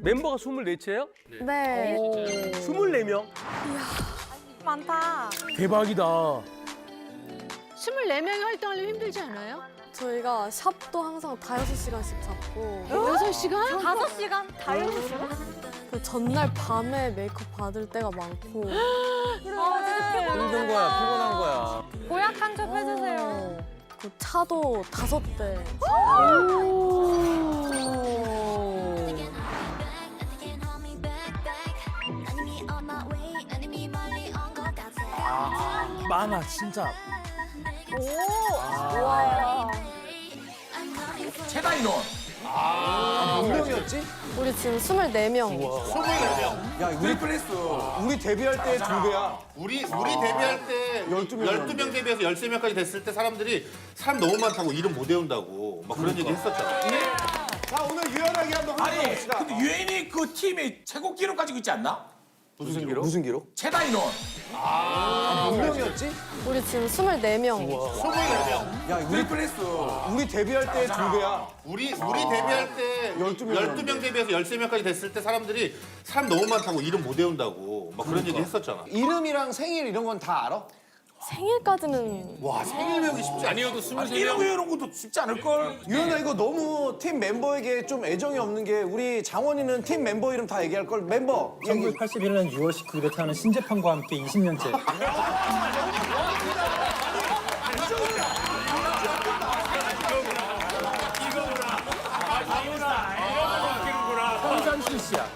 멤버가 24채예요? 네. 24명? 많다. 대박이다. 24명이 활동하려면 힘들지 않아요? 저희가 샵도 항상 5시간씩 잡고 6시간? 5시간? 다 6시간? 그 전날 밤에 메이크업 받을 때가 많고 힘든 거야, 피곤한 거야. 고약 한 점 해주세요. 그 차도 5대. 많아, 진짜. 최다 인원. 몇 명이었지? 우리 지금 24명. 야, 우리 데뷔할 때 2배야. 우리 데뷔할 때 12명 데뷔해서 13명까지 됐을 때 사람들이 사람 너무 많다고 이름 못 외운다고 막 그런 얘기 했었잖아. 자, 오늘 유연하게 한번 아니, 해봅시다. 근데 유엔이 그 팀이 최고 기록 가지고 있지 않나? 무슨 기록? 최다 인원. 몇 명이었지? 우리 지금 24명. 야, 우리 데뷔할 때 2배야. 우리 데뷔할 때 12명 데뷔해서 13명까지 됐을 때 사람들이 사람 너무 많다고 이름 못 외운다고 막 그런 얘기 했었잖아. 이름이랑 생일 이런 건 다 알아? 생일까지는 와, 생일 외우기 쉽지 않아. 아니어도 이런 거 이런 것도 쉽지 않을걸? 유연아, 이거 너무 팀 멤버에게 좀 애정이 없는 게 우리 장원이는 팀 멤버 이름 다 얘기할 걸. 멤버 얘기. 1981년 6월 19일에 태어난 신재판과 함께 20년째. 황산실 씨야.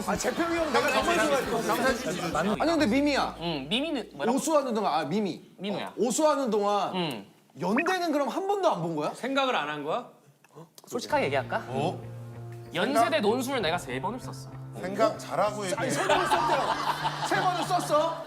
아, 재평이 형 내가 정말 좋아했거든. 아니, 근데 미미야. 미미는 뭐라고? 오수하는 동안, 미미. 민호야. 오수하는 동안 연대는 그럼 한 번도 안 본 거야? 생각을 안 한 거야? 솔직하게 얘기할까? 연세대 논술을 내가 3번을 썼어. 생각 잘하고 얘기해. 세 번을 썼어?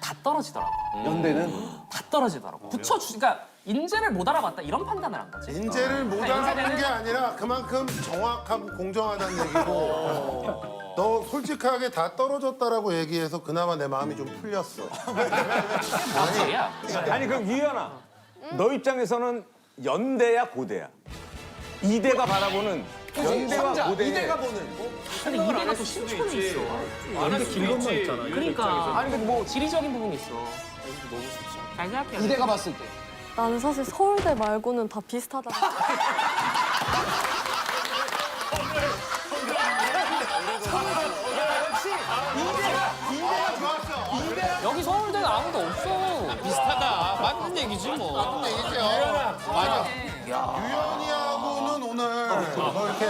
다 떨어지더라고. 연대는? 다 떨어지더라고. 붙여주니까 인재를 못 알아봤다 이런 판단을 한 거지. 인재를 못 알아보는 게 아니라 그만큼 정확하고 공정하다는 얘기고 너 솔직하게 다 떨어졌다라고 얘기해서 그나마 내 마음이 좀 풀렸어. 뭔 소리야? 아니 그럼 유연아, 너 입장에서는 연대야 고대야? 이대가 바라보는 연대와 삼자, 고대. 이대가 보는. 근데 이대가 또 신촌에 있어. 연대 긴 것만 있잖아. 그러니까 아니, 근데 뭐 지리적인 부분이 있어. 잘 생각해. 이대가 봤을 때. 나는 사실 서울대 말고는 다 비슷하다. 여기 서울대는 아무도 없어. 비슷하다. 맞는 얘기지 뭐. 맞는 얘기죠. 맞아. 유연이하고는 오늘 뭐 이렇게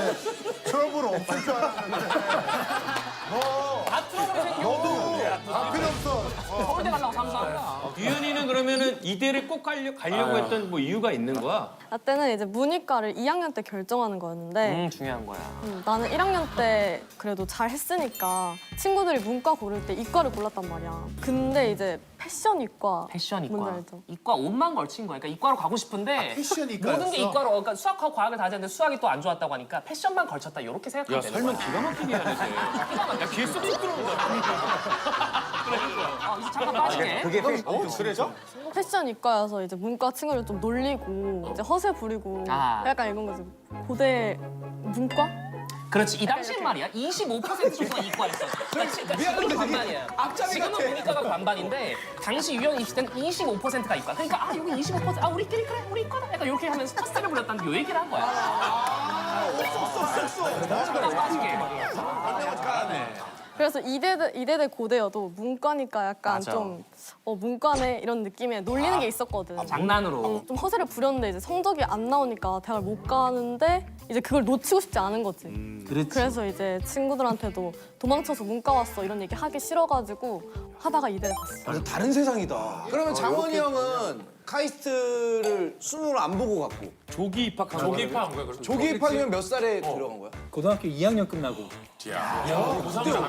트러블 없을 줄 알았는데 다 트러블이 생겨. 다 필요 없어. 서울대 가려고 삼수한다. 유연이는 그러면은 이대를 꼭 가려고 했던 뭐 이유가 있는 거야? 나 때는 이제 문이과를 2학년 때 결정하는 거였는데 중요한 거야. 나는 1학년 때 그래도 잘 했으니까 친구들이 문과 고를 때 이과를 골랐단 말이야. 근데 이제 패션 이과. 패션 뭔지 이과. 알죠? 이과 옷만 걸친 거야. 그러니까 이과로 가고 싶은데 패션 이과였어? 모든 게 이과로. 그러니까 수학하고 과학을 다 하는데 수학이 또 안 좋았다고 하니까 패션만 걸쳤다. 이렇게 생각하면 되는 거야. 기가 막히게 해야 되지. 야, 귀에 쏙쏙 들어온다. 이제 잠깐 빠지게. 그게 그래서? 패션 이과여서 이제 문과 친구를 좀 놀리고 이제 허세 부리고 아. 약간 이런 거지. 고대 문과? 그렇지. 이 당시엔 말이야. 25% 정도가 이과였어. 그러니까 지금은 반반이야. 지금은 문이과가 반반인데 당시 유형 입시 때는 25%가 이과. 그러니까 아 여기 25% 우리끼리 그래 우리 이과다. 약간 이렇게 하면서 허세를 부렸다는 요 얘기를 한 거야. 잠깐 빠지게. 그래서 이대대 고대여도 문과니까 약간 맞아. 좀 문과네 이런 느낌에 놀리는 게 있었거든. 장난으로. 좀 허세를 부렸는데 이제 성적이 안 나오니까 대학을 못 가는데 이제 그걸 놓치고 싶지 않은 거지. 그래서 이제 친구들한테도 도망쳐서 문과 왔어 이런 얘기 하기 싫어가지고 하다가 이대를 갔어. 완전 다른 세상이다. 그러면 장원이 형은 카이스트를 수능을 안 보고 갔고 조기 입학한 거야. 조기 입학한 거야. 조기 입학이면 몇 살에 들어간 거야? 고등학교 2학년 끝나고. 그때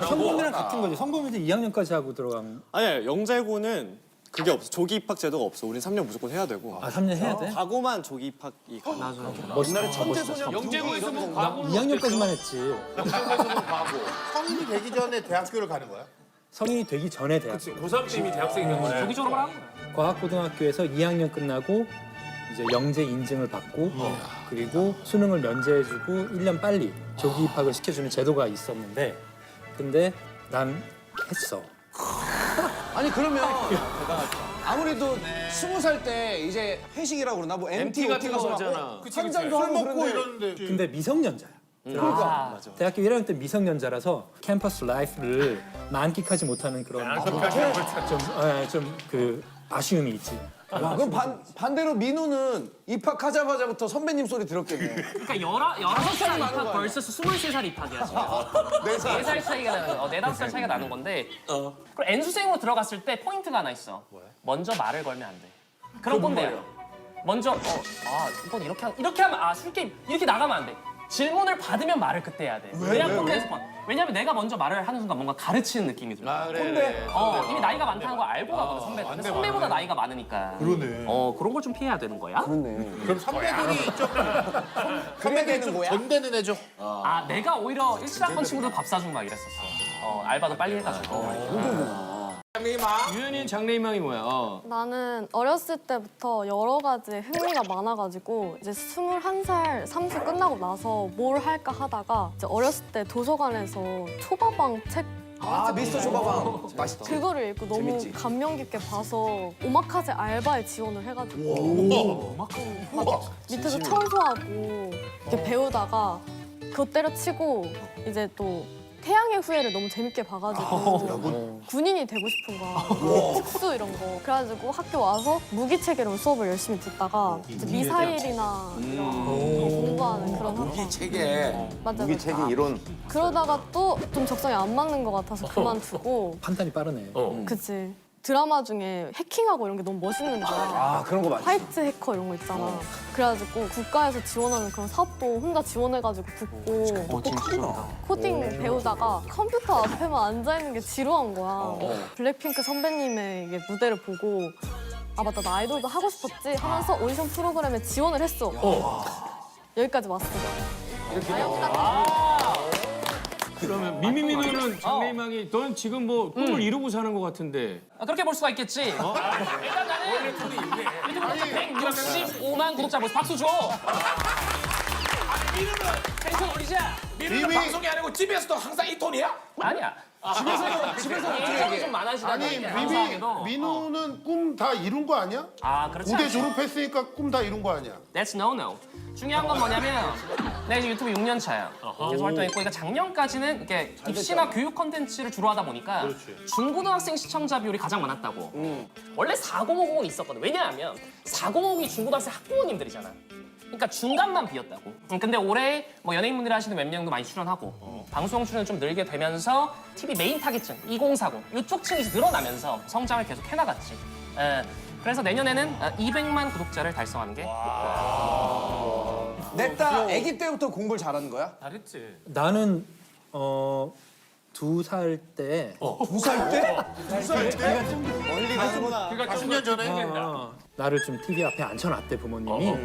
성범이랑 같은 거지. 성범이도 2학년까지 하고 들어가면. 아니야, 영재고는 그게 없어. 조기 입학 제도가 없어. 우린 3년 무조건 해야 되고. 아, 3년 해야 돼? 과거만 조기 입학이 가능. 옛날에 천재소년 영재고에서 뭐 과거 2학년까지만 했지. 성인이 되기 전에 대학교를 가는 거야? 성인이 되기 전에 대학. 고3 때 이미 대학생이 된 거네. 조기 졸업을 한 거야. 과학고등학교에서 2학년 끝나고 이제 영재 인증을 받고 그리고 수능을 면제해주고 1년 빨리 조기 입학을 시켜주는 제도가 있었는데 근데 난 했어. 아니 그러면 아무래도 20살 때 이제 회식이라고 그러나 뭐 MT 같은 가서 거 막 하잖아. 한잔도 하고 먹고 그러는데 이러는데 근데 미성년자야. 그러니까. 대학교 1학년 때 미성년자라서 캠퍼스 라이프를 만끽하지 못하는 그런 좀 그 아쉬움이 있지. 와, 그럼 반대로 민우는 입학하자마자부터 선배님 소리 들었겠네. 그러니까 16살 많은 거 입학 아니야? vs 23살 입학이야 지금. 4살 차이가 나는, 4-5살 차이가 나는 건데 그리고 N수생으로 들어갔을 때 포인트가 하나 있어. 먼저 말을 걸면 안 돼. 그런 꼰대야. 먼저 이건 이렇게 하면 술게임 이렇게 나가면 안 돼. 질문을 받으면 말을 그때 해야 돼. 그래야 꼰대에서 왜냐면 내가 먼저 말을 하는 순간 뭔가 가르치는 느낌이 들어. 근데 이미 나이가 많다는 걸 알고 가거든 선배들. 근데 선배보다 나이가 많으니까. 그러네. 그런 걸 좀 피해야 되는 거야. 그럼 선배들이 좀 그래야 되는 거야? 전대는 해줘. 내가 오히려 17학번 친구들 밥 사주고 막 이랬었어. 알바도 빨리 해가지고. 유연이는 장래희망이 뭐야? 나는 어렸을 때부터 여러 가지 흥미가 많아가지고 이제 21살 삼수 끝나고 나서 뭘 할까 하다가 이제 어렸을 때 도서관에서 초밥왕 책 미스터 초밥왕 맛있지. 그거를 읽고 너무 재밌지. 감명 깊게 봐서 오마카세 알바에 지원을 해가지고 밑에서 청소하고 이렇게 배우다가 그거 때려치고 이제 또 태양의 후예를 너무 재밌게 봐가지고 군인이 되고 싶은 거야. 특수 이런 거. 그래가지고 학교 와서 무기체계론 수업을 열심히 듣다가 이제 미사일이나 이런 거 공부하는 그런 학과. 무기체계. 맞아, 무기체계 맞아. 이론. 그러다가 또 좀 적성에 안 맞는 것 같아서 그만두고 판단이 빠르네. 그치. 드라마 중에 해킹하고 이런 게 너무 멋있는 거야. 그런 거 맞지. 화이트 해커 이런 거 있잖아. 그래가지고 국가에서 지원하는 그런 사업도 혼자 지원해가지고 붙고 코딩 배우다가 컴퓨터 앞에만 앉아있는 게 지루한 거야. 블랙핑크 선배님의 이게 무대를 보고 아 맞다 나 아이돌도 하고 싶었지 하면서 오디션 프로그램에 지원을 했어. 여기까지 왔어. 그러면 미미미누는 장래희망이 넌 지금 뭐 꿈을 이루고 사는 것 같은데. 그렇게 볼 수가 있겠지. 일단 나는 유튜브 165만 구독자 모습 박수 줘. 텐션 올리자. 미루는 방송이 아니고 집에서도 항상 이 톤이야? 아니야. 집에서 얘기해. 좀 많아지다 아니 보니까 민우는 꿈 다 이룬 거 아니야? 그렇지 고대 않지. 졸업했으니까 꿈 다 이룬 거 아니야? That's no. 중요한 건 뭐냐면 내가 이제 유튜브 6년 차야. 계속 활동했고 그러니까 작년까지는 이렇게 입시나 교육 컨텐츠를 주로 하다 보니까 중고등학생 시청자 비율이 가장 많았다고. 원래 4050은 있었거든. 왜냐하면 4050이 중고등학생 학부모님들이잖아. 그러니까 중간만 비었다고. 근데 올해 뭐 연예인분들이 하시는 몇 명도 많이 출연하고 방송 출연을 좀 늘게 되면서 TV 메인 타깃층 2040 이쪽 층이 늘어나면서 성장을 계속 해나갔지. 그래서 내년에는 200만 구독자를 달성하는 게 냈다 아기 때부터 공부를 잘하는 거야? 잘했지. 나는 2살 때 2살 때? 멀리 가는구나. 10년 전에? 나를 좀 TV 앞에 앉혀놨대 부모님이.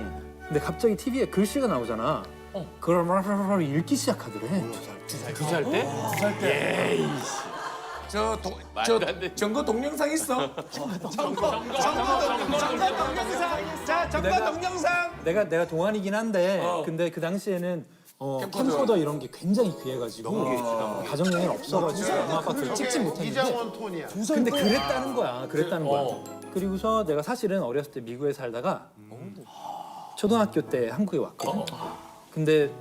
근데 갑자기 TV에 글씨가 나오잖아. 그걸 막 읽기 시작하더래. 2살 때? 정거 동영상 있어? 정거 동영상. 자, 정거 동영상. 내가 동안이긴 한데 근데 그 당시에는 캠코더 이런 게 굉장히 귀해가지고 가정용이 없어가지고 엄마 아빠 그걸 찍지 못했는데 이장원 톤이야. 근데 그랬다는 거야. 그리고서 내가 사실은 어렸을 때 미국에 살다가 초등학교 때 한국에 왔거든. 근데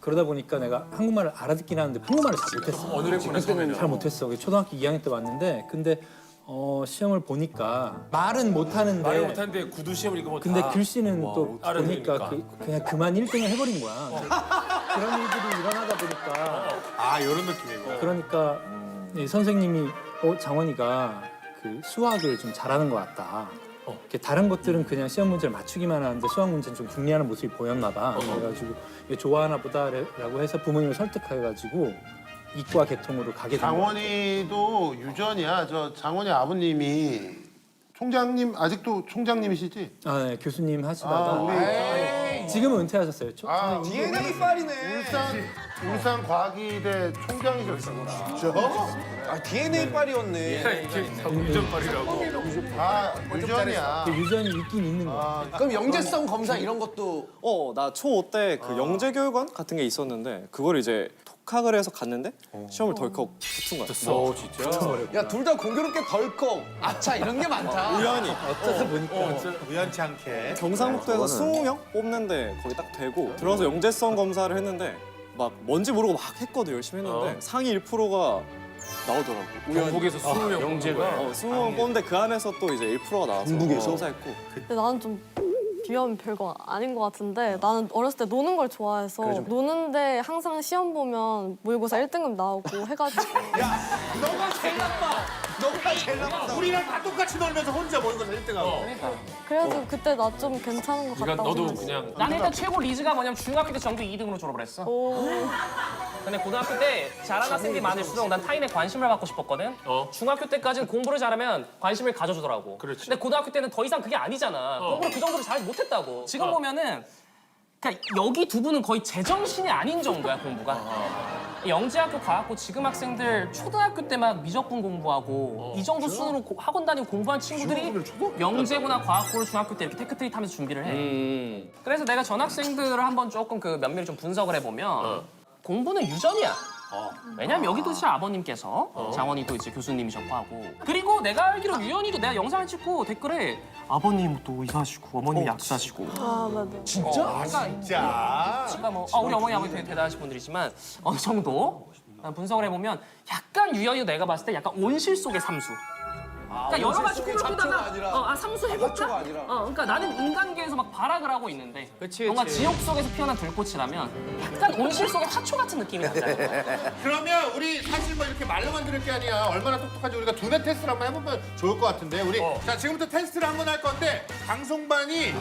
그러다 보니까 내가 한국말을 알아듣긴 하는데 한국말을 잘 못했어. 어느랬구나 잘 못했어. 초등학교 2학년 때 왔는데 근데 시험을 보니까 말은 못하는데 말을 못하는데 구두 시험을 이거 뭐 근데 다 글씨는 또 보니까 알아들으니까. 그냥 그만 1등을 해버린 거야. 그런 일들이 일어나다 보니까 이런 느낌이고. 그러니까 이 선생님이 장원이가 그 수학을 좀 잘하는 것 같다. 이렇게 다른 것들은 그냥 시험 문제를 맞추기만 하는데 수학 문제는 좀 궁리하는 모습이 보였나 봐. 그래가지고 이게 좋아하나 보다라고 해서 부모님을 설득해가지고 이과 계통으로 가게 된 거야. 장원이도 유전이야. 저 장원이 아버님이 총장님 아직도 총장님이시지? 네, 교수님 하시다가 우리 지금은 은퇴하셨어요. 아, DNA 빨이네. 울산 과기대 총장이셨구나. 아, DNA 빨이었네. 아, 유전이야. 그 유전이 있긴 있는 거예요. 그럼 영재성 검사 이런 것도 나 초5 때 그 영재교육원 같은 게 있었는데 그걸 이제 독학을 해서 갔는데 시험을 덜컥 붙은 거야. 야, 둘 다 공교롭게 덜컥. 아차, 이런 게 많다. 우연히 어쩌다 보니까 우연치 않게. 경상북도에서 20명 뽑는데 거기 딱 되고 들어서 영재성 검사를 했는데 막 뭔지 모르고 막 했거든. 열심히 했는데 상위 1%가 나오더라고. 경북에서 20명 영재가 20명 뽑는데 그 안에서 또 이제 1%가 나와서 경북에서? 검사했고 근데 나는 좀 비하면 별거 아닌 것 같은데 나는 어렸을 때 노는 걸 좋아해서 노는데 항상 시험 보면 모의고사 1등급 나오고 해가지고 너가 제일 나빠. 너가 제일 나빠. 우리랑 다 똑같이 놀면서 혼자 모의고사 1등하고. 그래도 그때 나 좀 괜찮은 것 그러니까 같다고 너도 생각했어. 그냥 나는 일단 최고 리즈가 뭐냐면 중학교 때 전교 2등으로 졸업을 했어. 근데 고등학교 때 잘하는 학생들이 많을수록 난 타인의 관심을 받고 싶었거든. 중학교 때까지는 공부를 잘하면 관심을 가져주더라고. 그렇지. 근데 고등학교 때는 더 이상 그게 아니잖아. 공부를 그 정도로 잘 못했다고. 지금 보면은 그러니까 여기 두 분은 거의 제정신이 아닌 정도야 공부가. 영재학교 가갖고 지금 학생들 초등학교 때 막 미적분 공부하고 이 정도 수준으로 학원 다니고 공부한 친구들이 영재고나 과학고를 중학교 때 이렇게 테크트리 타면서 준비를 해. 그래서 내가 전 학생들을 한번 조금 그 면밀히 좀 분석을 해보면 공부는 유전이야. 왜냐면 여기도 제 아버님께서 장원이도 이제 교수님이셨고 하고 그리고 내가 알기로 유연이도 내가 영상을 찍고 댓글에 아버님 또 이사하시고 어머님 약사시고 아 맞아. 진짜? 자. 그러니까 뭐 우리 어머니 아버지 되게 대단하신 분들이지만 어느 정도 분석을 해보면 약간 유연이도 내가 봤을 때 약간 온실 속의 삼수. 그러니까 여러 가지 꿈을 꾸다가 삼수 해볼까? 아니라. 그러니까 나는 인간계에서 막 발악을 하고 있는데 그치, 뭔가 그치. 지옥 속에서 피어난 들꽃이라면 약간 온실 속의 화초 같은 느낌이 나잖아. 그러면 우리 사실 뭐 이렇게 말로만 들을 게 아니야. 얼마나 똑똑한지 우리가 두뇌 테스트를 한번 해보면 좋을 것 같은데. 우리 자 지금부터 테스트를 한번 할 건데 방송반이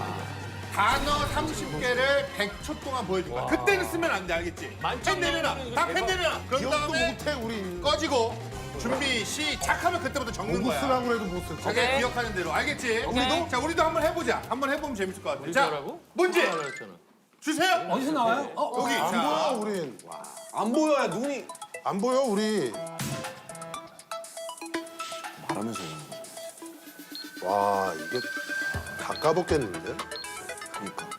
단어 30개를 100초 동안 보여줄 거야. 그때는 쓰면 안 돼, 알겠지? 펜 내려놔. 다 펜 내려놔. 그런 다음에 못해, 우리. 꺼지고 준비 시작하면 그때부터 적는 거야. 쓰라고 해도 못 쓸. 자기 기억하는 대로. 알겠지? 오케이. 자, 우리도 한번 해보자. 한번 해보면 재밌을 것 같아. 우리도 자, 하라고? 문제 주세요. 어디서 나와요? 여기. 자, 우린. 안 보여야 눈이. 안 보여, 우리. 말하면서. 와, 이게 다 까먹겠는데? 그러니까.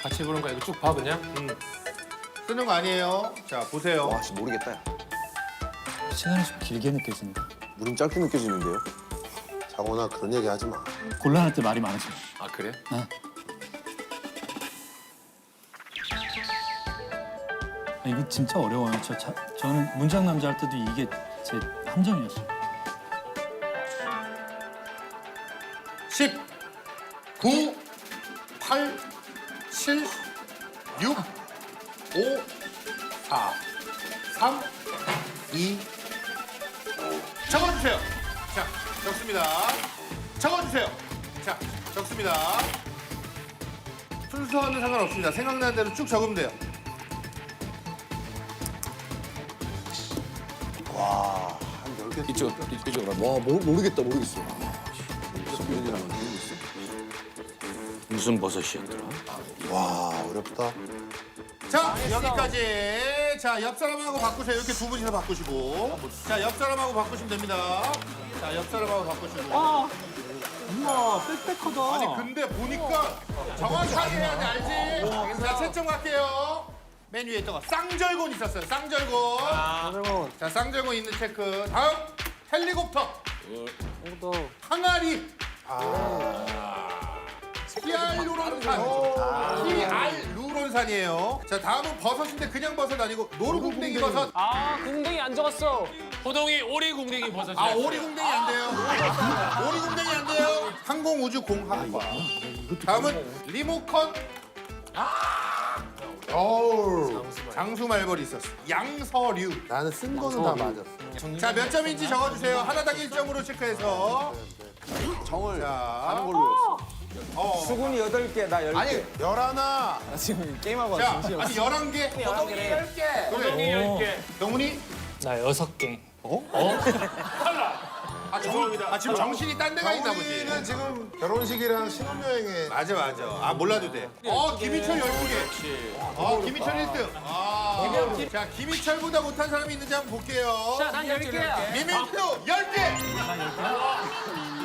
같이 보는 거야. 이거 쭉 봐 그냥. 쓰는 거 아니에요. 자, 보세요. 와, 씨, 모르겠다. 야. 시간이 좀 길게 느껴진다. 물음 짧게 느껴지는데요? 장원아, 그런 얘기 하지 마. 곤란할 때 말이 많으시네. 아 그래? 이게 진짜 어려워요. 저는 문장 남자 할 때도 이게 제 함정이었어요. 10, 9, 8, 7, 6, 5, 4, 3, 2, 적어주세요. 자, 적습니다. 적어주세요. 자, 적습니다. 순서는 상관없습니다. 생각나는 대로 쭉 적으면 돼요. 와, 한 10개. 이쪽으로. 와, 모르겠다, 모르겠어. 무슨 버섯이었더라? 와, 어렵다. 자, 여기까지. 자, 옆 사람하고 바꾸세요. 이렇게 두 분이서 바꾸시고. 자, 옆 사람하고 바꾸시면 됩니다. 자, 옆 사람하고 바꾸시고. 엄마 빽빽하다. 아니, 근데 보니까 정확하게 해야 돼, 알지? 자, 채점 갈게요. 맨 위에 있던 거. 쌍절곤 있었어요. 쌍절곤. 자, 쌍절곤 있는 체크. 다음, 헬리콥터. 항아리. 히알루론산. 히알루론산이에요. 자, 다음은 버섯인데 그냥 버섯 아니고 노루궁뎅이 버섯. 아 궁뎅이 안 적었어. 호동이 오리궁뎅이 버섯이야. 아, 오리궁뎅이 안 돼요. 오리궁뎅이 안 돼요. 항공우주공학과. 다음은 리모컨. 어우, 장수 말벌이 있었어. 양서류. 나는 쓴 거는 다 맞았어. 자, 몇 점인지 적어주세요. 하나당 1점으로 체크해서. 정을 자, 가는 걸로 했어. 수군이 8개, 나 10개. 아니, 11. 나 지금 게임하고 자, 정신이 아니, 11개. 호동이 10개. 그래. 10개. 경훈이? 나 6개. 아, 정훈이 아 지금 정신이 딴 데가 있나 보지. 장원이는 지금 결혼식이랑 신혼여행에 맞아. 아 몰라도 돼. 김희철 12개. 김희철 1등. 자 김희철보다 못한 사람이 있는지 한번 볼게요. 자, 난 10개야. 미민도 10개.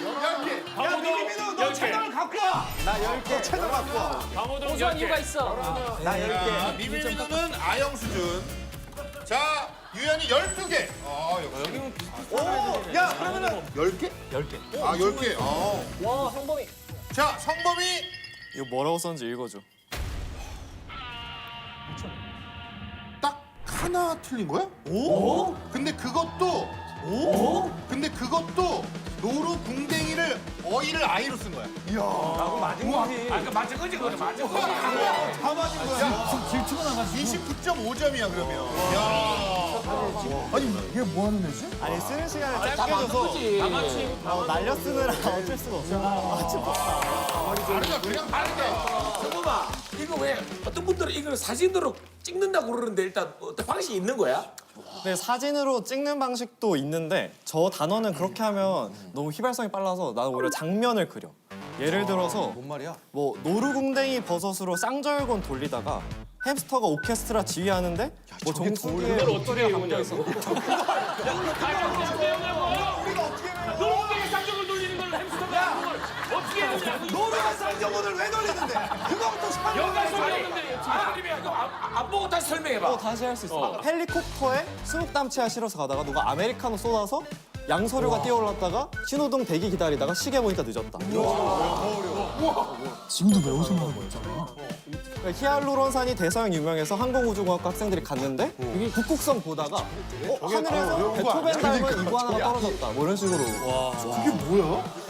10개. 야 미미민우 너 채널 갖고 와. 나 10개. 채널 갖고 와. 강호동 고소한 이유가 있어. 나 10개. 자, 미민우는 아영 수준. 자 유연이 12개. 역시. 오, 야 그러면은 10개? 10개. 아 10개. 와, 성범이. 자 성범이 이거 뭐라고 썼는지 읽어줘. 딱 하나 틀린 거야? 오? 근데 그것도 노루 궁뎅이를 어이를 아이로 쓴 거야. 맞은 거지. 아까 맞은 거지 그거 맞은 거지. 다 맞은 거야. 질투가 나가지고. 29.5점이야 그러면. 아니 쓰는 시간을 짧게 줘서 날려 쓰느라 어쩔 수가 없어. 다르다 그냥 다르다. 성범아, 이거 왜 어떤 분들은 이걸 사진으로 찍는다고 그러는데 일단 어떤 방식이 있는 거야? 네, 사진으로 찍는 방식도 있는데 저 단어는 그렇게 하면 너무 휘발성이 빨라서 나는 오히려 장면을 그려. 예를 들어서 뭔 말이야? 뭐 노루궁뎅이 버섯으로 쌍절곤 돌리다가 햄스터가 오케스트라 지휘하는데 뭐 정수기에 어떻게 해오냐고. 노루궁뎅이 쌍적을 돌리는 걸 햄스터가 하는 걸 어떻게 해오냐고. 노루가 쌍정원을 왜 돌리는데? 그거부터 설명. 연가 소리였는데 안 보고 다시 설명해봐. 다시 할 수 있어. 헬리콥터에 수묵담채와 실어서 가다가 누가 아메리카노 쏟아서 양서류가 뛰어올랐다가 신호등 대기 기다리다가 시계 보니까 늦었다. 지금도 매우 생각한 거잖아. 히알루론산이 대서양 유명해서 항공우주공학과 학생들이 갔는데 북극성 보다가 하늘에서 베토벤 닮은 이구아나가 떨어졌다. 뭐 이런 식으로.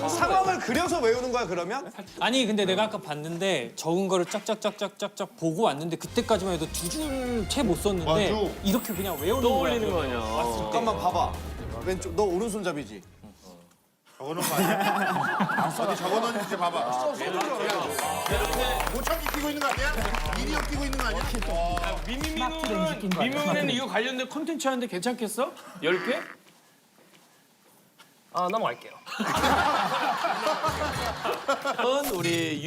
상황을 그려서 외우는 거야 그러면? 아니 근데 내가 아까 봤는데 적은 거를 쫙쫙쫙쫙쫙 보고 왔는데 그때까지만 해도 두 줄 채 못 썼는데 맞아. 이렇게 그냥 외우는 거야. 떠올리는 거 아니야. 잠깐만 봐봐. 왼쪽 너 오른손잡이지? 적어놓은 거 아니야? 어디 적어놓은지 봐봐. 모창기 끼고 있는 거 아니야? 미니어 끼고 있는 거 아니야? 미미민우는 이거 관련된 콘텐츠 하는데 괜찮겠어? 10개? 아, 넘어갈게요. 우리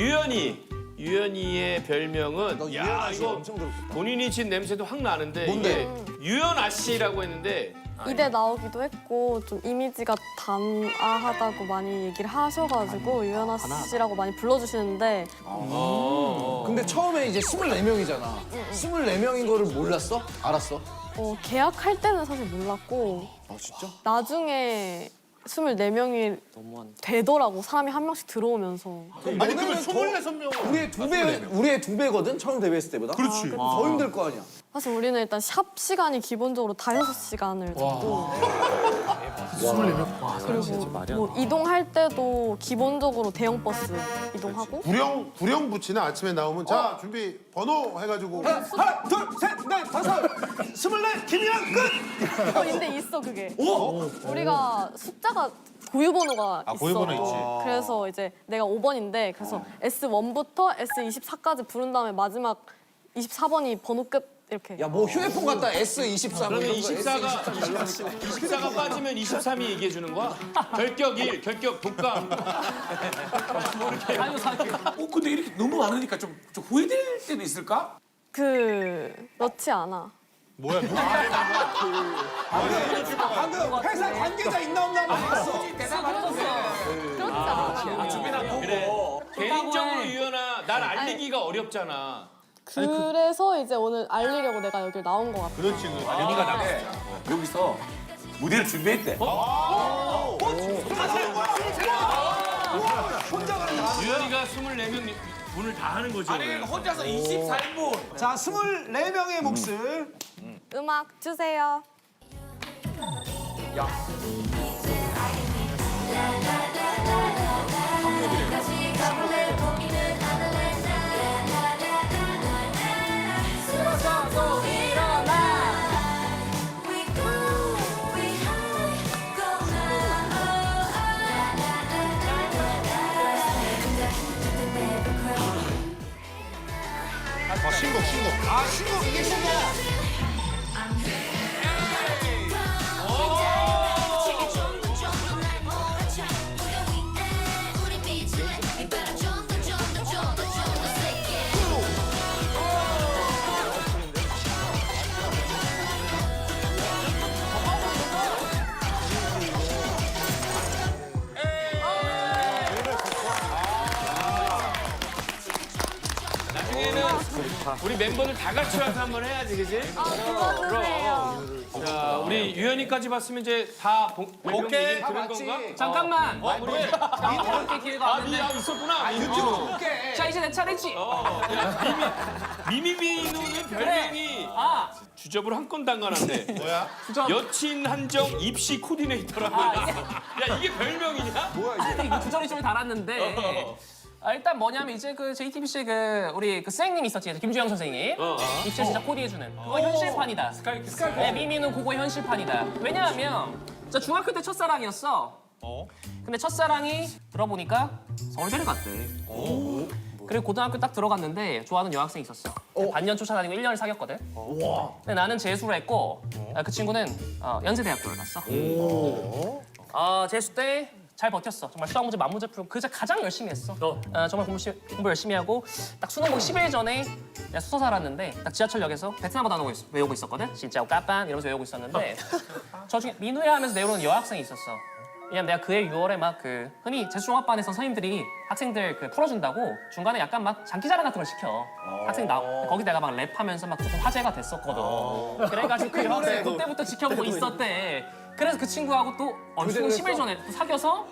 유연이의 별명은 너 유연아 씨 엄청 들었겠다. 본인이 진 냄새도 확 나는데 뭔데? 이게 유연아 씨라고 했는데 이대 나오기도 했고 좀 이미지가 단아하다고 많이 얘기를 하셔가지고 유연아 씨라고 많이 불러주시는데 근데 처음에 이제 24명이잖아. 24명인 거를 몰랐어? 알았어? 계약할 때는 사실 몰랐고 아 진짜? 나중에 24명이 되더라고. 사람이 한 명씩 들어오면서. 아니 그러면 26명. 우리의 두 배거든 처음 데뷔했을 때보다. 그렇지. 더 힘들 거 아니야. 사실 우리는 일단 샵 시간이 기본적으로 다 6시간을 잡고 그리고 뭐 이동할 때도 기본적으로 대형 버스 이동하고 구령 부치는 아침에 나오면 자 준비 번호 해가지고 하나, 둘, 셋, 넷, 다섯, 24 김이랑 끝. 근데 있어 그게. 우리가 숫자가 고유번호가 있어. 고유번호 있지. 그래서 이제 내가 5번인데 그래서 S1부터 S24까지 부른 다음에 마지막 24번이 번호 끝 이렇게. 야 뭐 휴대폰 갖다 S24. 그러면 24가 빠지면 23이 얘기해 주는 거야? 결격 1, 결격 독감. 근데 이렇게 너무 많으니까 좀 후회될 때도 있을까? 그렇지 않아. 뭐야 누가 방금 회사 관계자 있나 없나 봤어. 그렇지 않아. 주변 보고. 개인적으로 유연아 날 알리기가 어렵잖아. 그래서 이제 오늘 알리려고 내가 여기 나온 것 같아. 그렇지. 연희가 나게 여기서 무대를 준비했대. 유연이가 24명 분을 다 하는 거지. 아니 혼자서 24인분. 자 24명의 몫을. 음악 주세요. 신곡 이게 신곡. 우리 멤버들 다 같이 와서 한번 해야지, 그지? 도와주세요. 자, 우리 유연이까지 봤으면 이제 다 오케이. 들은 건가? 잠깐만. 왜? 이렇게 기회가 왔는데. 있었구나. 유튜브 볼게. 자 이제 내 차례지. 미미미누는 별명이 아, 주접을 한 건 당관한데. 뭐야? 여친 한정 입시 코디네이터라고. 야, 이게 별명이냐? 이거 주저리 좀 달았는데. 일단 뭐냐면 이제 그 JTBC 그 우리 그 선생님 있었지, 김주영 선생님. 입시 진짜 코디해주는. 그거 현실판이다. 네, 미미는 그거 현실판이다. 왜냐하면 저 중학교 때 첫사랑이었어. 근데 첫사랑이 들어보니까 서울대를 갔대. 그리고 고등학교 딱 들어갔는데 좋아하는 여학생이 있었어. 반년 쫓아다니고 1년을 사귀었거든. 근데 나는 재수를 했고 그 친구는 연세대학교를 갔어. 재수 때 잘 버텼어. 정말 수학 문제, 만문제 풀고 그저 가장 열심히 했어. 정말 공부 열심히 하고 딱 수능 보기 10일 전에 내가 수서 살았는데 딱 지하철역에서 베트남어 단어 외우고 있었거든. 진짜 까빤 이러면서 외우고 있었는데 저 중에 민우야 하면서 내려오는 여학생이 있었어. 왜냐면 내가 그해 6월에 막 그 흔히 재수종합반에서 선생님들이 학생들 그 풀어준다고 중간에 약간 막 장기자랑 같은 걸 시켜. 학생 거기 내가 막 랩하면서 막 조금 화제가 됐었거든. 그래가지고 그 여학생 그때부터 지켜보고 있었대. 그래서 그 친구하고 또 수능 10일 전에 또 사귀어서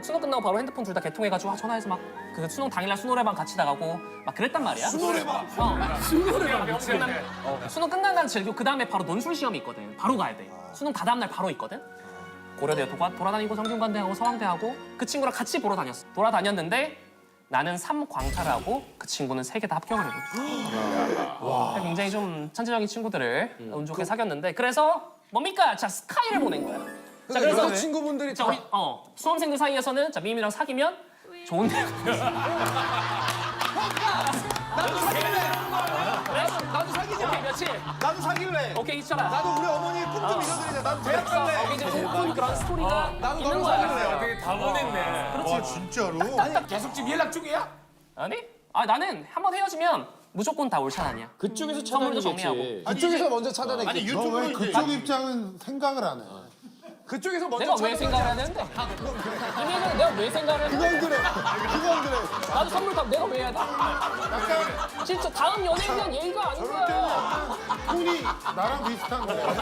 수능 끝나고 바로 핸드폰 둘 다 개통해가지고 전화해서 막 그 수능 당일날 수노래방 같이 나가고 막 그랬단 말이야. 수노래방? 수노래방 수능 끝난 날 즐기고 그 다음에 바로 논술 시험이 있거든. 바로 가야 돼. 수능 다 다음날 바로 있거든. 고려대 돌아다니고 성균관대하고 서강대하고 그 친구랑 같이 보러 다녔어. 돌아다녔는데 나는 3광탈을 하고 그 친구는 3개 다 합격을 해버렸어. 굉장히 좀 천재적인 친구들을 운 좋게 사귀었는데 그래서 뭡니까? 자, 스카이를 보낸 거야. 자, 그래서 여자 친구분들이 자, 우리 수험생들 사이에서는 자, 미미랑 사귀면 좋은데. 나도 사귀자. 오케이, 며칠? 나도 사귈래. 오케이, 이철아. 나도 우리 어머니 꿈 좀 이뤄드리자. 나도 대학 갈래. 오케이, 이제 오픈 그런 스토리가 나도 있는 너랑 거야. 사귈래. 되게 다 보냈네. 와 진짜로? 계속 지금 연락 중이야? 아니? 나는 한번 헤어지면 무조건 다 올 차단이야. 그쪽에서 선물도 차단이겠지. 그쪽에서 먼저 차단했겠지. 아니 유튜브는 그쪽 입장은 생각을 안 해. 그쪽에서 먼저 내가 왜 생각을 하는데? 이미는 내가 왜 생각을 하는데? 그건 그래. 나도 선물 받 내가 왜 해야 돼? 약간 진짜 다음 연애에 대한 얘기가 아닌 거야. 톤이 나랑 비슷한 거야.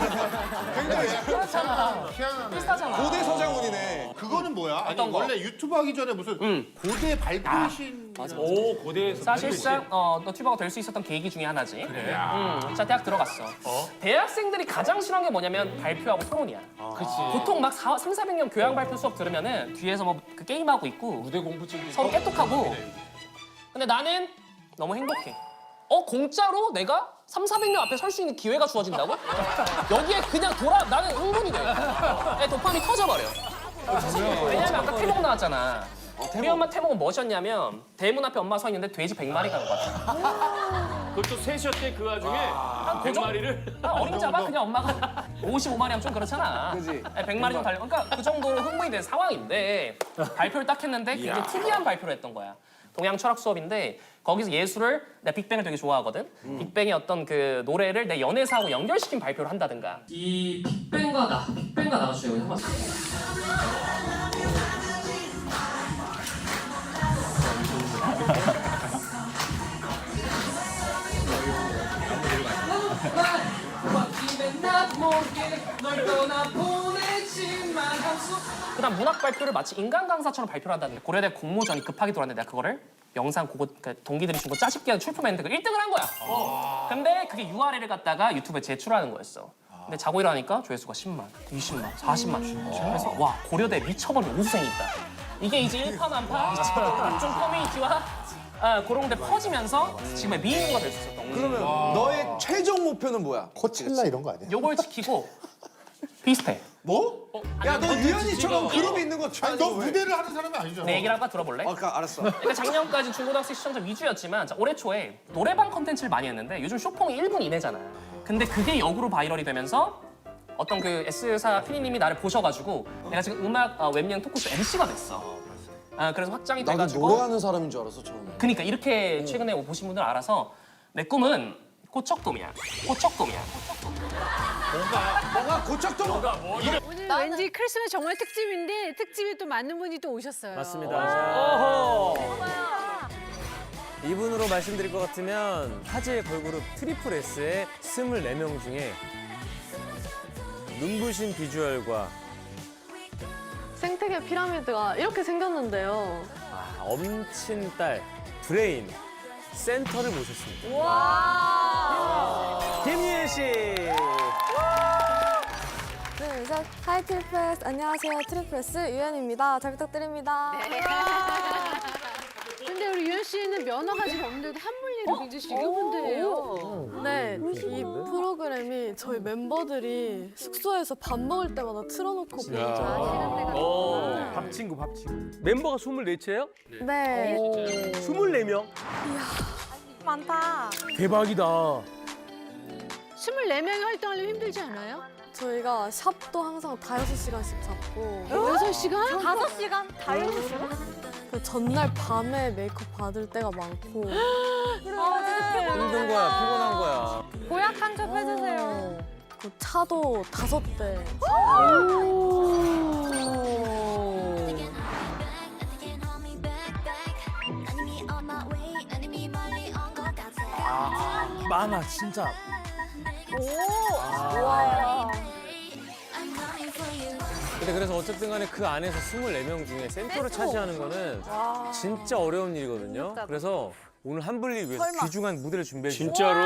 굉장히 그렇잖아. 희한하네. 비슷하잖아. 고대 서장훈이네. 그거는 뭐야? 아니 어떤 거? 원래 유튜브 하기 전에 무슨 고대 발표신 오, 고대에서. 사실상 너튜버가 될 수 있었던 계기 중에 하나지. 그래. 자, 대학 들어갔어. 대학생들이 가장 싫어하는 게 뭐냐면 발표하고 토론이야. 그치. 보통 막 300~400명 교양 발표 수업 들으면은 뒤에서 뭐 그 게임하고 있고 무대 공부증. 서로 깨톡하고. 근데 나는 너무 행복해. 공짜로 내가 300~400명 앞에 설 수 있는 기회가 주어진다고? 여기에 그냥 나는 흥분이 돼. 내 도파민이 터져버려. 왜냐면 아까 태몽 나왔잖아. 우리 엄마 태몽은 뭐셨냐면 대문 앞에 엄마 서 있는데 돼지 100마리가 온 것 같아. 그것도 셋이었대, 그 와중에. 한 100마리를. 어림잡아 그냥 엄마가 55마리 하면 좀 그렇잖아. 그지. 100마리 좀 달려. 그러니까 그 정도로 흥분이 된 상황인데 발표를 딱 했는데 굉장히 특이한 발표를 했던 거야. 동양 철학 수업인데 거기서 예술을 내가 빅뱅을 되게 좋아하거든. 빅뱅의 어떤 그 노래를 내 연애사하고 연결시킨 발표를 한다든가. 이 빅뱅과 나가 주요 한번. 그다음 문학 발표를 마치 인간 강사처럼 발표를 한다는데 고려대 공모전이 급하게 들어왔는데 내가 그거를 영상 그거 동기들이 준 거 짜집기 출품했는데 그 1등을 한 거야. 근데 그게 URL을 갖다가 유튜브에 제출하는 거였어. 근데 자고 일어나니까 조회수가 10만, 20만, 40만. 그래서 와 고려대 미쳐버린 우수생이 있다. 이게 이제 일파만파 좀 커뮤니티와 그런 데 퍼지면서 지금의 미인가 될 수 있었던 거야. 그러면 너의 최종 목표는 뭐야? 코첼라 이런 거 아니야? 요걸 지키고 비슷해. 뭐? 야, 너 유연이처럼 그룹이 있는 거 아니 좋아하는 너 거 왜? 무대를 하는 사람이 아니잖아. 내 얘기를 할까 들어볼래? 그러니까 알았어. 그러니까 작년까지 중고등학생 시청자 위주였지만 자, 올해 초에 노래방 컨텐츠를 많이 했는데 요즘 쇼폼이 1분 이내잖아. 근데 그게 역으로 바이럴이 되면서 어떤 그 S사 PD님이 나를 보셔가지고 내가 지금 음악 웹예능 토크쇼 MC가 됐어. 그래서 확장이 나도 돼가지고 노래하는 사람인 줄 알았어 처음에. 그러니까 이렇게 최근에 보신 분들 알아서 내 꿈은 고척돔이야. 고척돔이야. 뭐가 고척도? 오늘 왠지 크리스마스 정말 특집인데 특집에 또 많은 분이 또 오셨어요. 맞습니다. 이분으로 말씀드릴 것 같으면 화제의 걸그룹 트리플 S의 24명 중에 눈부신 비주얼과 생태계 피라미드가 이렇게 생겼는데요. 엄친 딸 브레인 센터를 모셨습니다. 김유일 씨. 둘, 셋. 하이 트리플스. 안녕하세요. 트리플스 유연입니다. 잘 부탁드립니다. 근데 우리 유현 씨는 면허가 지금 없는데도 한물리를 굉장히 즐겨본대요. 네, 이 프로그램이 저희 멤버들이 숙소에서 밥 먹을 때마다 틀어놓고 보죠. 밥 친구. 멤버가 24채예요? 네. 24명? 많다. 대박이다. 24명이 활동하려면 힘들지 않아요? 저희가 샵도 항상 5시간씩 잡고 6시간? 5시간? 다 6시간? 그 전날 밤에 메이크업 받을 때가 많고 힘든 거야, 피곤한 거야. 보약 한 점 해주세요. 그 차도 5대. 많아, 진짜. 근데 그래서 어쨌든 간에 그 안에서 24명 중에 센터를 차지하는 거는 진짜 어려운 일이거든요. 그래서 오늘 한블리 위해서 귀중한 무대를 준비해 주셨어요. 진짜로?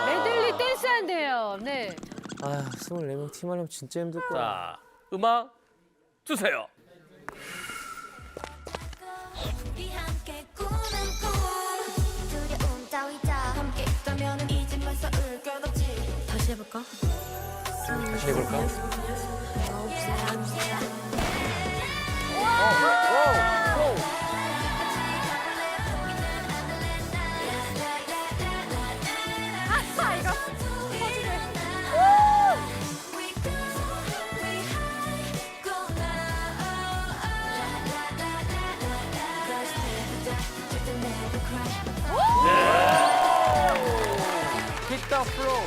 메들리 댄스 한대요. 네. 아, 24명 팀 하려면 진짜 힘들 거야. 자, 음악 주세요. 다시 해볼까? 다시 해볼까? Hit the floor.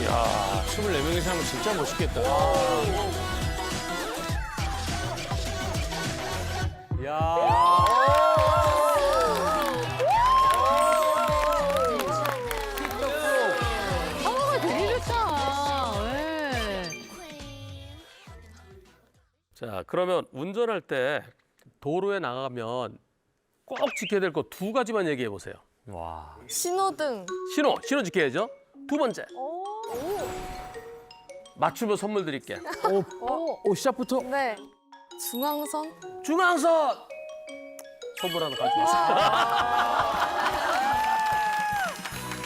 야, 24명이서 하면 진짜 멋있겠다. 야. 파워가 되게 좋다. 네. 자, 그러면 운전할 때 도로에 나가면 꼭 지켜야 될 거 2가지만 얘기해 보세요. 신호등. 신호 지켜야죠. 2번째. 맞추면 선물 드릴게. 오, 시작부터? 네. 중앙선. 중앙선. 선물 하나 가져왔어요.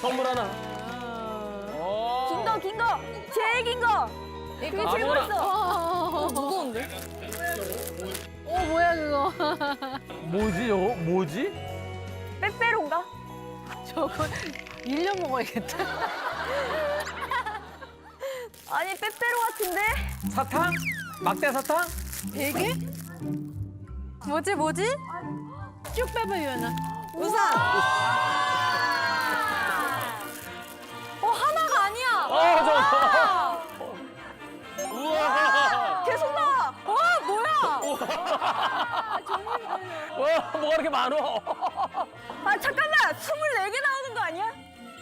선물 하나. 긴 거. 제일 긴 거. 그게 아무거나. 무거운데? 뭐야 그거? 뭐지, 저거? 뭐지? 빼빼로인가? 저거 1년 먹어야겠다. 아니 빼빼로 같은데? 사탕? 막대 사탕? 베개? 뭐지? 쭉 빼봐 유연아. 우산. 하나가 아니야. 우와! 계속 나와. 뭐야? 와, 뭐가 이렇게 많어? 잠깐만. 24개 나오는 거 아니야?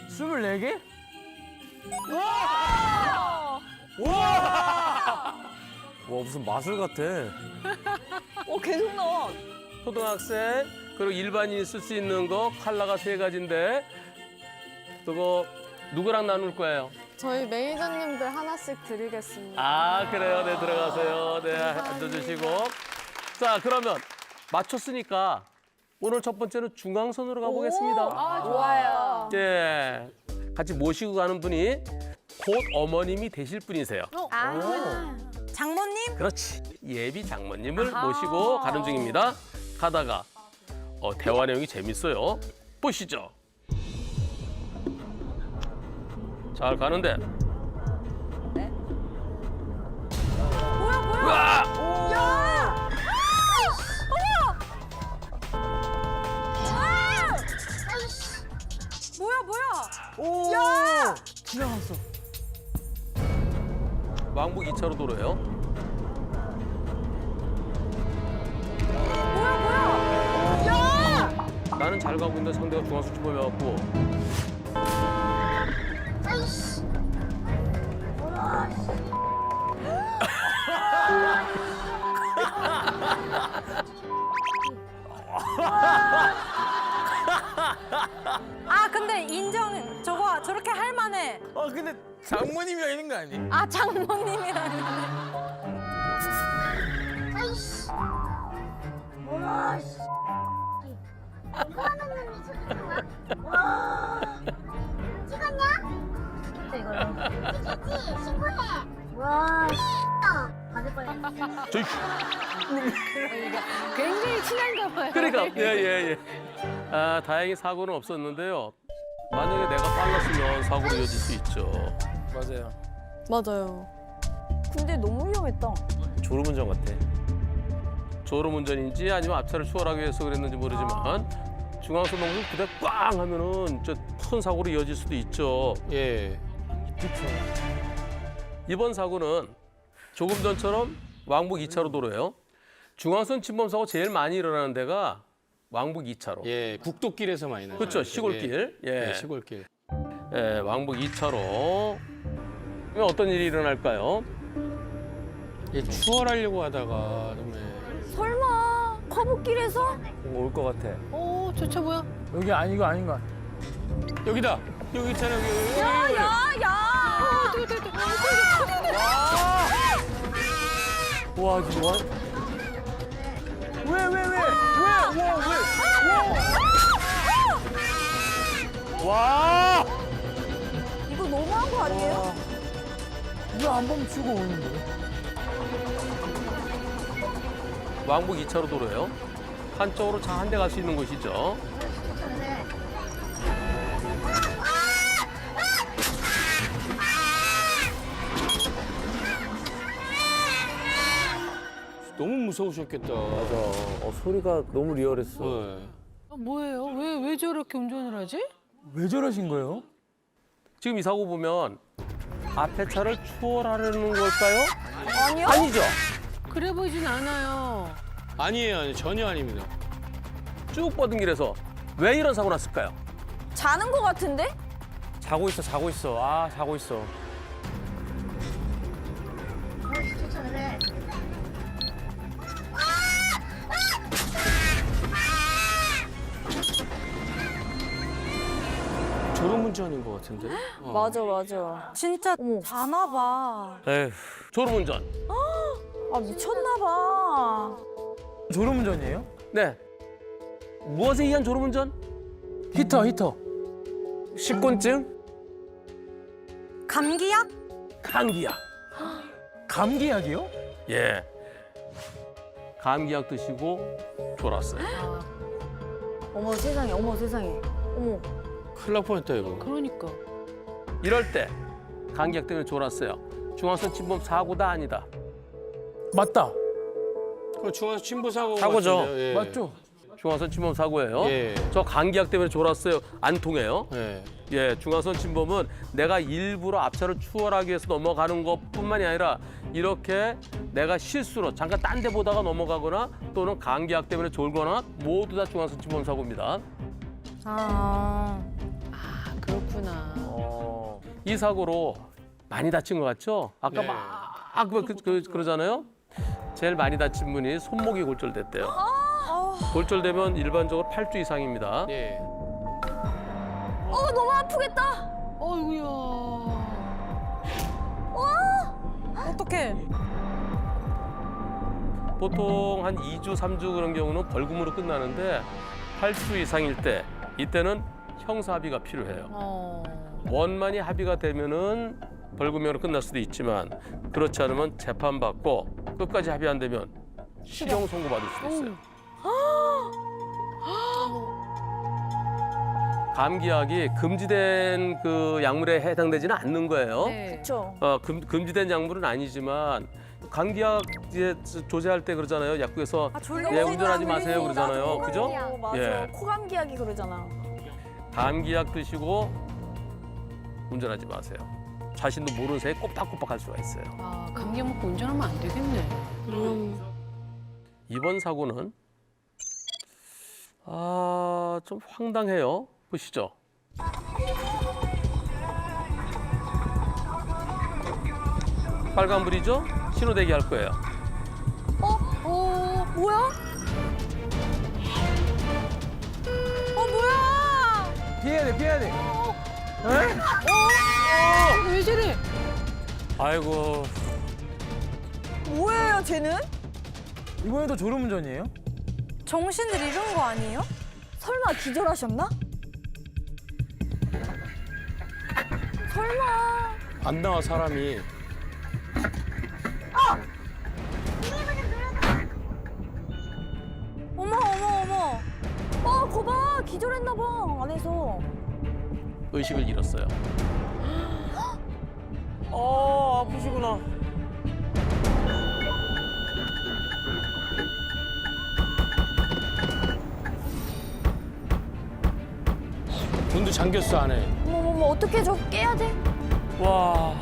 24개? 와! 와, 무슨 마술 같아. 계속 나와. 초등학생 그리고 일반인이 쓸 수 있는 거 컬러가 3가지인데 그거 누구랑 나눌 거예요? 저희 매니저님들 하나씩 드리겠습니다. 아, 그래요. 네, 들어가세요. 네, 앉아주시고. 자, 그러면 맞췄으니까 오늘 첫 번째는 중앙선으로 가보겠습니다. 좋아요. 예, 같이 모시고 가는 분이 곧 어머님이 되실 분이세요. 장모님? 그렇지. 예비 장모님을 모시고 가는 중입니다. 가다가 대화 내용이 재밌어요. 보시죠. 잘 가는데. 뭐야? 야! 뭐야? 야! 왕복 2차로 도로예요. 나는 잘 가고 있는데 상대가 중앙수 침범해갖고 아 근데 인정 저거 저렇게 할 만해. 근데 장모님이랑 있는 거 아니? 아 장모님이라는. 저희 굉장히 친한가 봐요. 그러니까 예. 아 다행히 사고는 없었는데요. 만약에 내가 빨랐으면 사고로 이어질 수 있죠. 맞아요. 맞아요. 근데 너무 위험했다. 졸음운전 같아. 졸음운전인지 아니면 앞차를 추월하기 위해서 그랬는지 모르지만 중앙선 넘어서 그대 꽝 하면은 저 큰 사고로 이어질 수도 있죠. 예. 이번 사고는 조금 전처럼 왕복 2차로 도로예요. 중앙선 침범 사고 제일 많이 일어나는 데가 왕복 2차로. 예, 국도길에서 많이 나요. 그렇죠. 시골길. 예. 시골길. 예, 왕복 2차로. 그러면 어떤 일이 일어날까요? 예, 추월하려고 하다가 정말 설마 커브길에서? 올 것 같아. 저 차 뭐야? 여기 아니고 아닌가? 여기다. 여기 있잖아. 여기. 야야야. 와 지금 와. 와! 이거 너무한 거 아니에요? 이거 안 멈추고 오는데. 왕복 2차로 도로예요. 한쪽으로 차 한 대 갈 수 있는 곳이죠. 너무 무서우셨겠다. 맞아. 소리가 너무 리얼했어. 네. 뭐예요? 왜 저렇게 운전을 하지? 왜 저러신 거예요? 지금 이 사고 보면 앞에 차를 추월하려는 걸까요? 아니요. 아니죠. 그래 보이진 않아요. 아니에요, 전혀 아닙니다. 쭉 뻗은 길에서 왜 이런 사고 났을까요? 자는 거 같은데? 자고 있어. 아, 자고 있어. 졸음운전인 것 같은데? 맞아. 진짜 자나 봐. 에휴, 졸음운전. 아 미쳤나 봐. 졸음운전이에요? 네. 무엇에 의한 졸음운전? 히터. 식곤증? 감기약? 감기약. 감기약이요? 예. 감기약 드시고 졸았어요. 어머 세상에. 어머. 큰일 날 뻔했다, 이거. 그러니까. 이럴 때 감기약 때문에 졸았어요. 중앙선 침범 사고다 아니다. 맞다. 그 중앙선 침범 사고죠. 사고죠. 예. 맞죠? 중앙선 침범 사고예요. 예. 저 감기약 때문에 졸았어요. 안 통해요. 예. 예, 중앙선 침범은 내가 일부러 앞차를 추월하기 위해서 넘어가는 것뿐만이 아니라 이렇게 내가 실수로 잠깐 딴 데 보다가 넘어가거나 또는 감기약 때문에 졸거나 모두 다 중앙선 침범 사고입니다. 그렇구나. 이 사고로 많이 다친 것 같죠? 아까 네. 막 그러잖아요. 제일 많이 다친 분이 손목이 골절됐대요. 골절되면 일반적으로 8주 이상입니다. 예. 너무 아프겠다. 어이구야. 어떡해. 보통 한 2주, 3주 그런 경우는 벌금으로 끝나는데 8주 이상일 때 이때는 형사 합의가 필요해요. 원만히 합의가 되면은 벌금형으로 끝날 수도 있지만 그렇지 않으면 재판받고 끝까지 합의 안 되면 실형 선고받을 수도 있어요. 감기약이 금지된 그 약물에 해당되지는 않는 거예요. 그렇죠. 금지된 약물은 아니지만 감기약 이제 조제할 때 그러잖아요. 약국에서 예, 운전하지 마세요 그러잖아요. 그죠? 맞아. 예. 코감기약이 그러잖아. 감기약 드시고 운전하지 마세요. 자신도 모르는 사이에 꼬박꼬박 할 수가 있어요. 아, 감기 먹고 운전하면 안 되겠네. 이번 사고는 좀 황당해요. 보시죠. 빨간불이죠? 신호대기 할 거예요. 뭐야? 뭐야? 피해야 돼, 피해야 돼. 왜 저래? 아이고. 뭐예요, 쟤는? 이번에도 졸음운전이에요? 정신을 잃은 거 아니에요? 설마 기절하셨나? 설마. 안 나와, 사람이. 어머. 거봐. 기절했나 봐, 안에서. 의식을 잃었어요. 아프시구나. 문도 잠겼어, 안에. 어머, 어떡해, 저 깨야 돼. 와.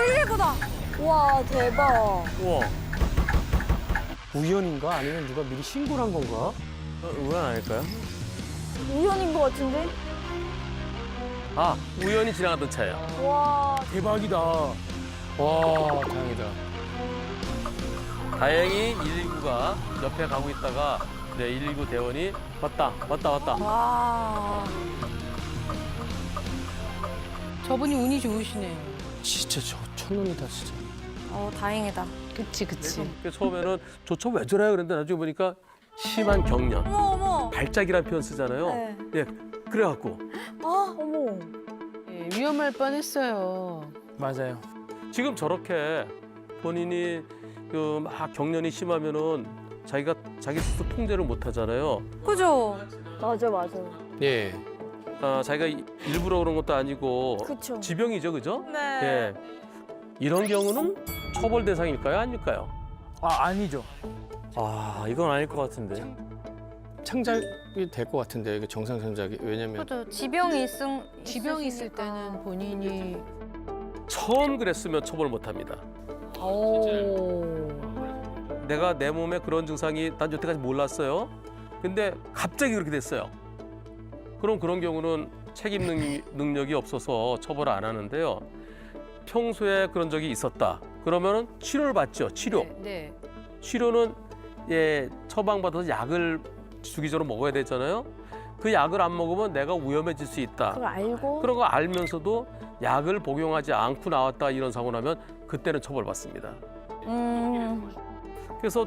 일일구다. 와, 대박. 우와. 우연인가? 아니면 누가 미리 신고를 한 건가? 우연 아닐까요? 우연인 것 같은데? 우연히 지나가던 차예요. 와. 대박이다. 와, 다행이다. 다행히 119가 옆에 가고 있다가 119 대원이 왔다. 와. 저분이 운이 좋으시네요. 진짜 저 천놈이다, 진짜. 다행이다. 그치. 처음에는 저 차 왜 저래요? 그랬는데 나중에 보니까 심한 경련. 어머. 발작이라는 표현 쓰잖아요. 네. 예, 그래갖고 어머. 예, 위험할 뻔했어요. 맞아요. 지금 저렇게 본인이 막 경련이 심하면은 자기 스스로 통제를 못 하잖아요. 그죠? 맞아. 예. 자기가 일부러 그런 것도 아니고 그쵸. 지병이죠, 그죠? 네. 예. 이런 경우는 처벌 대상일까요, 아닐까요? 아니죠. 이건 아닐 것 같은데. 창작이 될 것 같은데, 이게 정상 창작이. 왜냐면 그죠. 지병이 있을 때는 본인이 처음 그랬으면 처벌 못 합니다. 내가 내 몸에 그런 증상이 난 여태까지 몰랐어요. 근데 갑자기 그렇게 됐어요. 그럼 그런 경우는 책임 능력이 없어서 처벌을 안 하는데요. 평소에 그런 적이 있었다. 그러면은 치료를 받죠. 치료. 네. 치료는 처방받아서 약을 주기적으로 먹어야 되잖아요. 그 약을 안 먹으면 내가 위험해질 수 있다. 그걸 알고? 그런 거 알면서도 약을 복용하지 않고 나왔다 이런 사고 나면 그때는 처벌받습니다. 그래서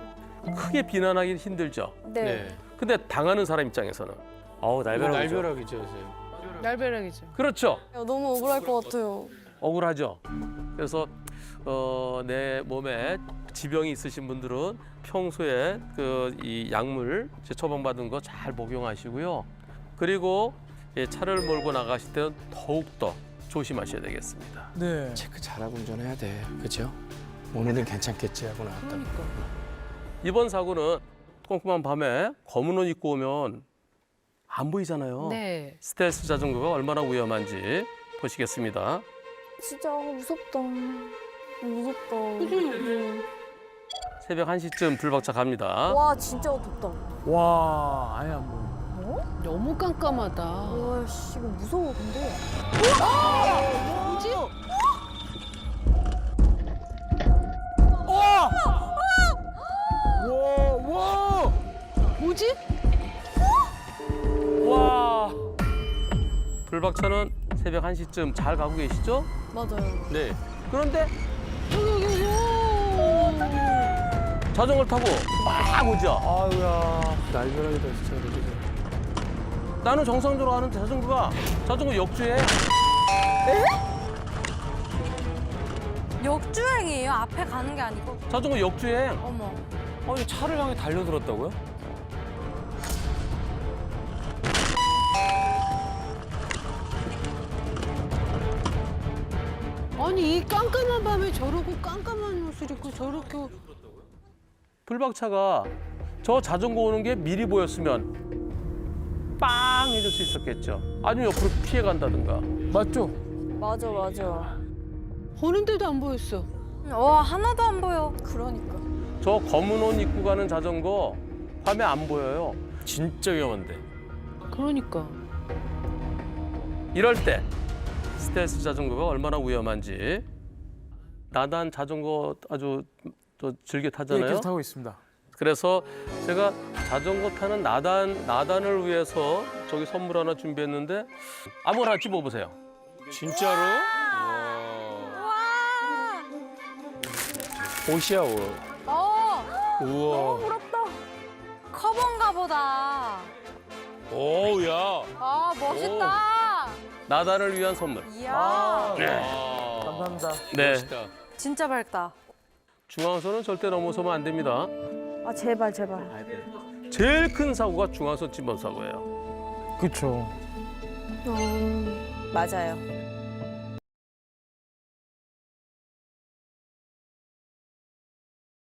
크게 비난하기 힘들죠. 네. 근데 당하는 사람 입장에서는 날벼락이죠. 날벼락이죠. 그렇죠. 너무 억울할 것 같아요. 억울하죠. 그래서 내 몸에 지병이 있으신 분들은 평소에 이 약물 처방받은 거 잘 복용하시고요. 그리고 차를 몰고 나가실 때는 더욱더 조심하셔야 되겠습니다. 네. 체크 잘하고 운전해야 돼. 그렇죠? 오늘은 괜찮겠지 하고 나왔다. 이번 사고는 꼼꼼한 밤에 검은 옷 입고 오면 안 보이잖아요. 네. 스텔스 자전거가 얼마나 위험한지 보시겠습니다. 진짜 무섭다. 무섭다. 새벽 1시쯤 불박차 갑니다. 와, 진짜 어둡다. 와, 아예 안 보여. 너무 깜깜하다. 와, 씨, 이거 무서워, 근데. 뭐지? 와! 뭐지? 와! 불박차는 새벽 1시쯤 잘 가고 계시죠? 맞아요. 네. 그런데 자전거를 타고 막 오죠. 아유야. 날벼락이다, 진짜. 이렇게. 나는 정상적으로 하는 자전거 역주행. 역주행이에요? 앞에 가는 게 아니고? 자전거 역주행. 어머. 아니, 차를 향해 달려들었다고요? 아니 이 깜깜한 밤에 저러고 깜깜한 옷을 입고 저렇게 불박차가 저 자전거 오는 게 미리 보였으면 빵 해줄 수 있었겠죠. 아니면 옆으로 피해 간다든가. 맞죠? 맞아 맞아. 보는데도 안 보였어. 와 하나도 안 보여. 그러니까. 저 검은 옷 입고 가는 자전거 밤에 안 보여요. 진짜 위험한데. 그러니까. 이럴 때 스텔스 자전거가 얼마나 위험한지 나단 자전거 아주 또 즐겨 타잖아요. 계속 타고 있습니다. 그래서 제가 자전거 타는 나단을 위해서 저기 선물 하나 준비했는데 아무거나 집어보세요. 진짜로? 옷이야 옷. 우와. 부럽다. 커버인가 보다. 오야. 아 멋있다. 나단을 위한 선물. 이야. 네. 감사합니다. 네. 멋있다. 진짜 밝다. 중앙선은 절대 넘어서면 안 됩니다. 아 제발 제발. 제일 큰 사고가 중앙선 침범 사고예요. 그렇죠. 맞아요.